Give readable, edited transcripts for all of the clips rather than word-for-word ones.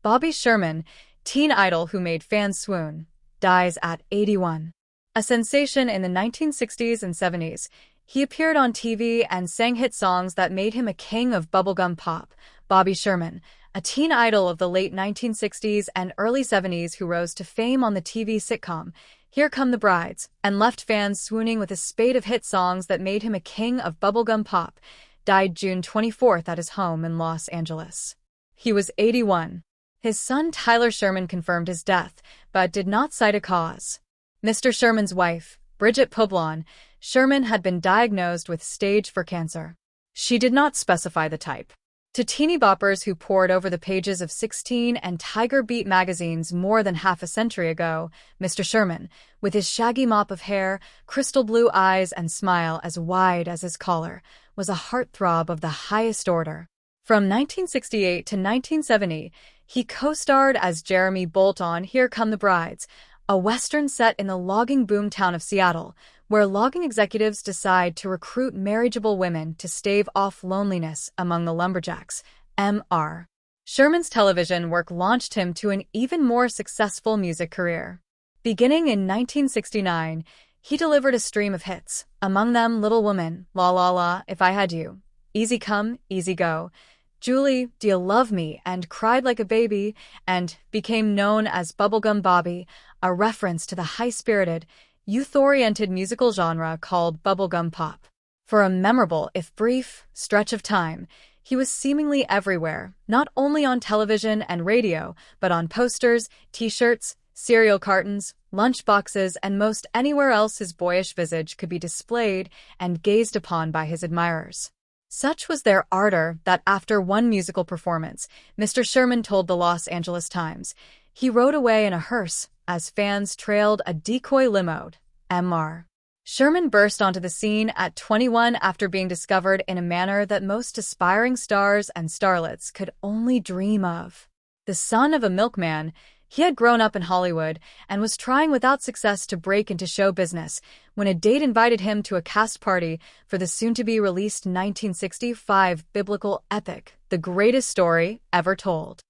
Bobby Sherman, teen idol who made fans swoon, dies at 81. A sensation in the 1960s and 70s, he appeared on TV and sang hit songs that made him a king of bubblegum pop. Bobby Sherman, a teen idol of the late 1960s and early 70s who rose to fame on the TV sitcom Here Come the Brides and left fans swooning with a spate of hit songs that made him a king of bubblegum pop, died June 24th at his home in Los Angeles. He was 81. His son Tyler Sherman confirmed his death, but did not cite a cause. Mr. Sherman's wife, Bridget Poblon Sherman, had been diagnosed with stage 4 cancer. She did not specify the type. To teeny boppers who pored over the pages of 16 and Tiger Beat magazines more than half a century ago, Mr. Sherman, with his shaggy mop of hair, crystal blue eyes, and smile as wide as his collar, was a heartthrob of the highest order. From 1968 to 1970, he co-starred as Jeremy Bolt on Here Come the Brides, a western set in the logging boom town of Seattle, where logging executives decide to recruit marriageable women to stave off loneliness among the lumberjacks. Mr. Sherman's television work launched him to an even more successful music career. Beginning in 1969, he delivered a stream of hits, among them Little Woman, La La La, If I Had You, Easy Come, Easy Go, Julie, Do You Love Me, and Cried Like a Baby, and became known as Bubblegum Bobby, a reference to the high-spirited, youth-oriented musical genre called bubblegum pop. For a memorable, if brief, stretch of time, he was seemingly everywhere, not only on television and radio, but on posters, t-shirts, cereal cartons, lunchboxes, and most anywhere else his boyish visage could be displayed and gazed upon by his admirers. Such was their ardor that after one musical performance, Mr. Sherman told the Los Angeles Times, he rode away in a hearse as fans trailed a decoy limo. Mr. Sherman burst onto the scene at 21 after being discovered in a manner that most aspiring stars and starlets could only dream of. The son of a milkman, he had grown up in Hollywood and was trying without success to break into show business when a date invited him to a cast party for the soon-to-be-released 1965 biblical epic, The Greatest Story Ever Told.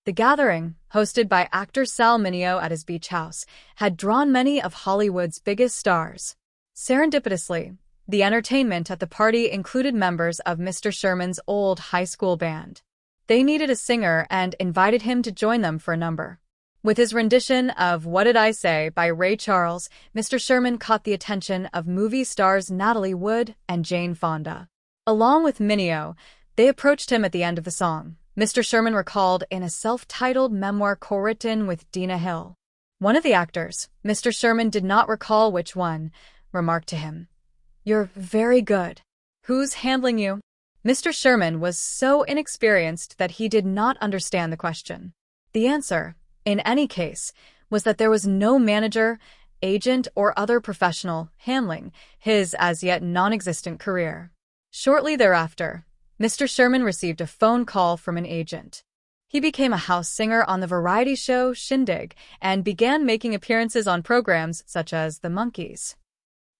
The gathering, hosted by actor Sal Mineo at his beach house, had drawn many of Hollywood's biggest stars. Serendipitously, the entertainment at the party included members of Mr. Sherman's old high school band. They needed a singer and invited him to join them for a number. With his rendition of What Did I Say by Ray Charles, Mr. Sherman caught the attention of movie stars Natalie Wood and Jane Fonda. Along with Mineo, they approached him at the end of the song. Mr. Sherman recalled in a self-titled memoir co-written with Dina Hill. One of the actors, Mr. Sherman did not recall which one, remarked to him, "You're very good. Who's handling you?" Mr. Sherman was so inexperienced that he did not understand the question. The answer, in any case, was that there was no manager, agent, or other professional handling his as yet non-existent career. Shortly thereafter, Mr. Sherman received a phone call from an agent. He became a house singer on the variety show Shindig and began making appearances on programs such as The Monkees.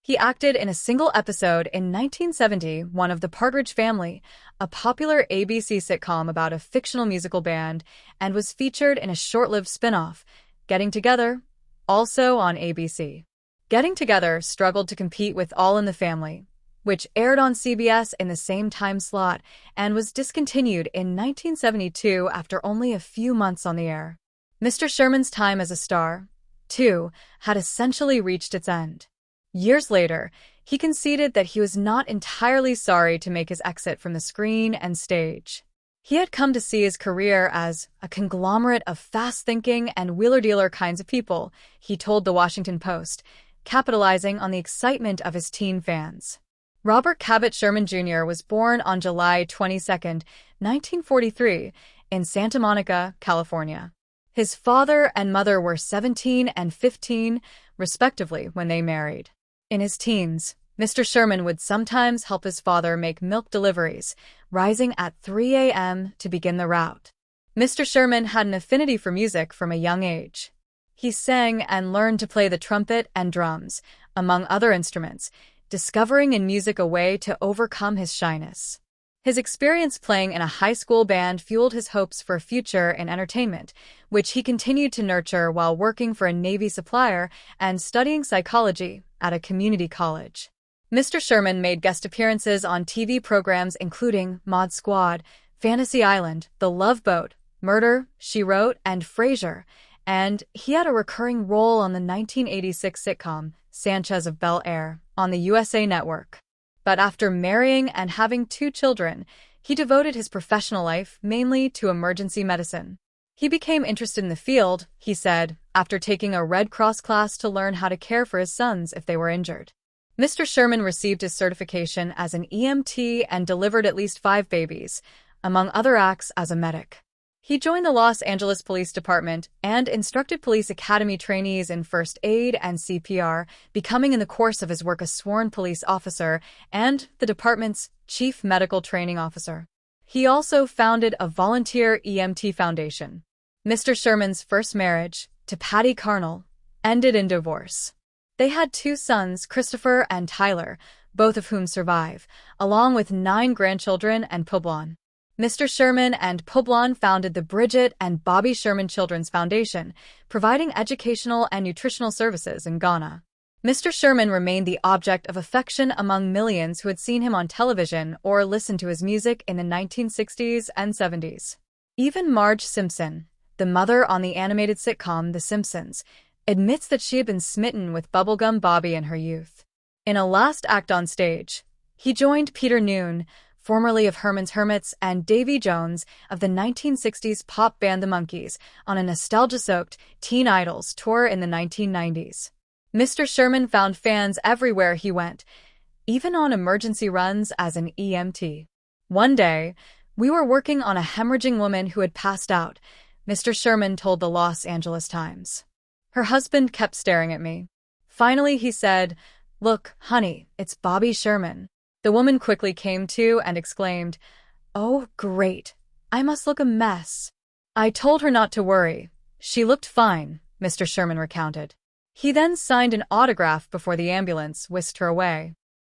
He acted in a single episode in 1970, one of The Partridge Family, a popular ABC sitcom about a fictional musical band, and was featured in a short-lived spin-off, Getting Together, also on ABC. Getting Together struggled to compete with All in the Family, which aired on CBS in the same time slot and was discontinued in 1972 after only a few months on the air. Mr. Sherman's time as a star, too, had essentially reached its end. Years later, he conceded that he was not entirely sorry to make his exit from the screen and stage. He had come to see his career as a conglomerate of fast-thinking and wheeler-dealer kinds of people, he told the Washington Post, capitalizing on the excitement of his teen fans. Robert Cabot Sherman Jr. was born on July 22, 1943, in Santa Monica, California. His father and mother were 17 and 15, respectively, when they married. In his teens, Mr. Sherman would sometimes help his father make milk deliveries, rising at 3 a.m. to begin the route. Mr. Sherman had an affinity for music from a young age. He sang and learned to play the trumpet and drums, among other instruments, discovering in music a way to overcome his shyness. His experience playing in a high school band fueled his hopes for a future in entertainment, which he continued to nurture while working for a Navy supplier and studying psychology at a community college. Mr. Sherman made guest appearances on TV programs including Mod Squad, Fantasy Island, The Love Boat, Murder, She Wrote, and Frasier, and he had a recurring role on the 1986 sitcom Sanchez of Bel-Air on the USA Network. But after marrying and having 2 children, he devoted his professional life mainly to emergency medicine. He became interested in the field, he said, after taking a Red Cross class to learn how to care for his sons if they were injured. Mr. Sherman received his certification as an EMT and delivered at least 5 babies, among other acts as a medic. He joined the Los Angeles Police Department and instructed police academy trainees in first aid and CPR, becoming in the course of his work a sworn police officer and the department's chief medical training officer. He also founded a volunteer EMT foundation. Mr. Sherman's first marriage, to Patty Carnell, ended in divorce. They had 2 sons, Christopher and Tyler, both of whom survive, along with 9 grandchildren and Publon. Mr. Sherman and Publon founded the Bridget and Bobby Sherman Children's Foundation, providing educational and nutritional services in Ghana. Mr. Sherman remained the object of affection among millions who had seen him on television or listened to his music in the 1960s and 70s. Even Marge Simpson, the mother on the animated sitcom The Simpsons, admits that she had been smitten with Bubblegum Bobby in her youth. In a last act on stage, he joined Peter Noone, formerly of Herman's Hermits, and Davy Jones of the 1960s pop band The Monkees, on a nostalgia-soaked Teen Idols tour in the 1990s. Mr. Sherman found fans everywhere he went, even on emergency runs as an EMT. One day, we were working on a hemorrhaging woman who had passed out, Mr. Sherman told the Los Angeles Times. Her husband kept staring at me. Finally, he said, "Look, honey, it's Bobby Sherman." The woman quickly came to and exclaimed, "Oh, great. I must look a mess." I told her not to worry. She looked fine, Mr. Sherman recounted. He then signed an autograph before the ambulance whisked her away.